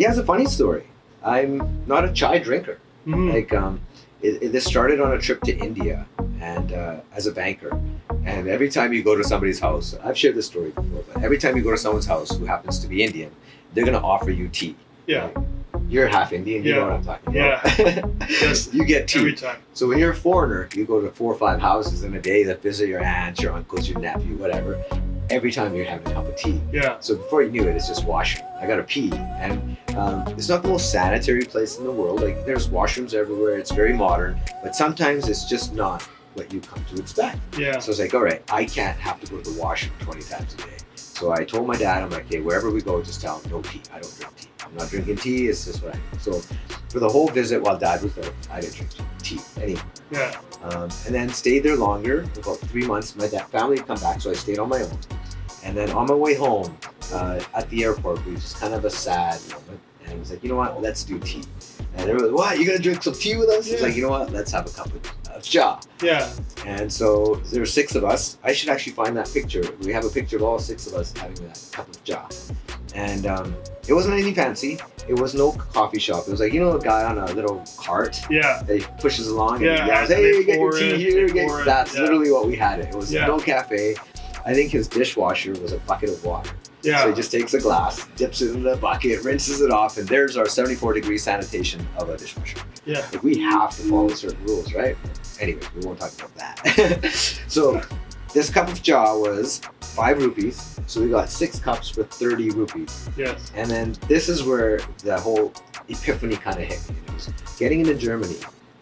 Yeah, it's a funny story. I'm not a chai drinker. This started on a trip to India and as a banker. And every time you go to somebody's house, I've shared this story before, but every time you go to someone's house who happens to be Indian, they're going to offer you tea. Yeah. Like, you're half Indian, you know what I'm talking about. Yeah. Yes. You get tea. Every time. So when you're a foreigner, you go to 4 or 5 houses in a day that visit your aunt, your uncles, your nephew, whatever. Every time you're having a cup of tea. Yeah. So before you knew it, it's just washroom. I got to pee. And it's not the most sanitary place in the world. Like there's washrooms everywhere. It's very modern. But sometimes it's just not what you come to expect. Yeah. So it's like, all right, I can't have to go to the washroom 20 times a day. So I told my dad, I'm like, hey, wherever we go, just tell him no tea. I don't drink tea. I'm not drinking tea. It's just what I do. So for the whole visit while Dad was there, I didn't drink tea anymore. Yeah. And then stayed there longer, about 3 months. My family had come back, so I stayed on my own. And then on my way home, at the airport, it was just kind of a sad moment. And I was like, you know what, let's do tea. And everyone was like, what, you gonna drink some tea with us? Yeah. It's like, you know what, let's have a cup of cha. Yeah. And so there were 6 of us. I should actually find that picture. We have a picture of all 6 of us having that cup of cha. And it wasn't anything fancy. It was no coffee shop. It was like, you know, a guy on a little cart Yeah. that he pushes along Yeah, and he yells, and hey, they get your pour tea it, here. they pour it, That's yeah. literally what we had it. It was Yeah. no cafe. I think his dishwasher was a bucket of water. Yeah. So he just takes a glass, dips it in the bucket, rinses it off, and there's our 74-degree sanitation of a dishwasher. Yeah. Like we have to follow certain rules, right? Anyway, we won't talk about that. So this cup of cha was 5 rupees. So we got 6 cups for 30 rupees. Yes. And then this is where the whole epiphany kind of hit me. It was getting into Germany,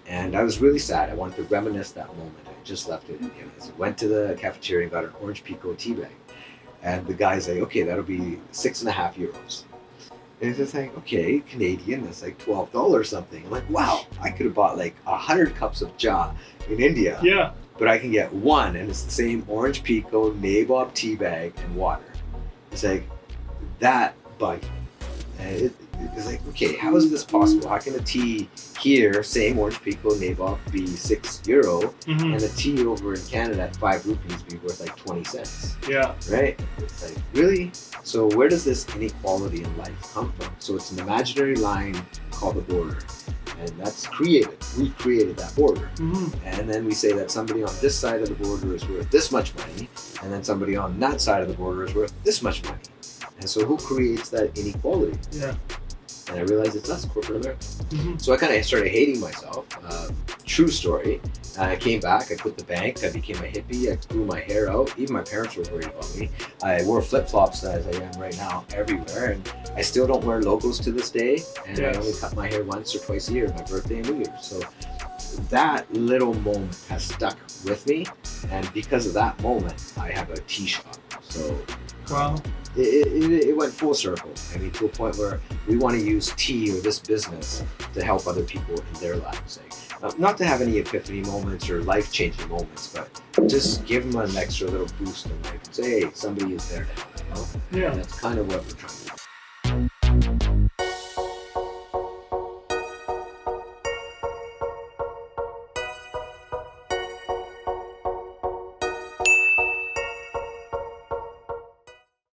and I was really sad. I wanted to reminisce that moment. I just left it in India. So I went to the cafeteria and got an orange pico tea bag. And the guy's like, okay, that'll be 6.5 euros. And it's just like, okay, Canadian, that's like $12 something. I'm like, wow, I could have bought like 100 cups of cha in India. Yeah. But I can get 1, and it's the same orange pico, nabob tea bag, and water. It's like, that bugged me. And it's like, okay, how is this possible? How can a tea here, same orange pico, nabob, be €6, Mm-hmm. and a tea over in Canada at 5 rupees be worth like 20 cents? Yeah. Right? It's like, really? So where does this inequality in life come from? So it's an imaginary line called the border. And that's created. We created that border. Mm-hmm. And then we say that somebody on this side of the border is worth this much money, and then somebody on that side of the border is worth this much money. And so who creates that inequality? Yeah. And I realized it's us, corporate America. Mm-hmm. So I kind of started hating myself. True story. I came back, I quit the bank, I became a hippie, I grew my hair out. Even my parents were worried about me. I wore flip-flops as I am right now everywhere, and I still don't wear logos to this day, and Yes. I only cut my hair once or twice a year, my birthday and New Year's. So that little moment has stuck with me, and because of that moment, I have a tea shop. So Wow. it went full circle. I mean, to a point where we want to use tea or this business to help other people in their lives. Like, not to have any epiphany moments or life-changing moments, but just give them an extra little boost in life and say, hey, somebody is there to help, you know? Yeah. And that's kind of what we're trying to do.